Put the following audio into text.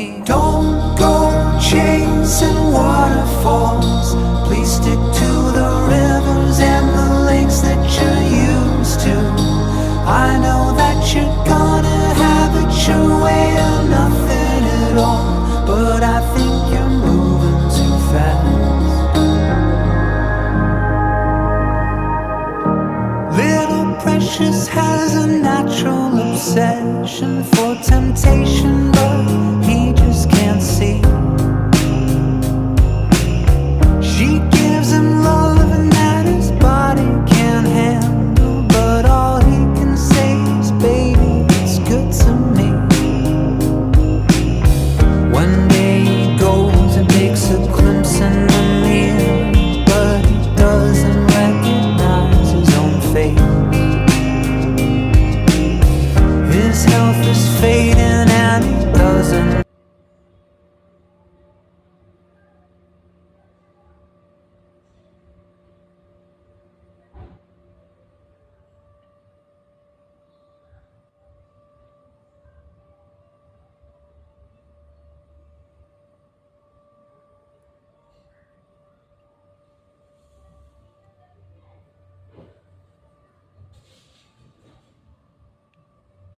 me. Don't go chasing waterfalls. Please stick to the rivers and the lakes that you're used to. I know that you're gonna have it your way or nothing at all, but I think you're moving too fast. Little Precious has a natural obsession for temptation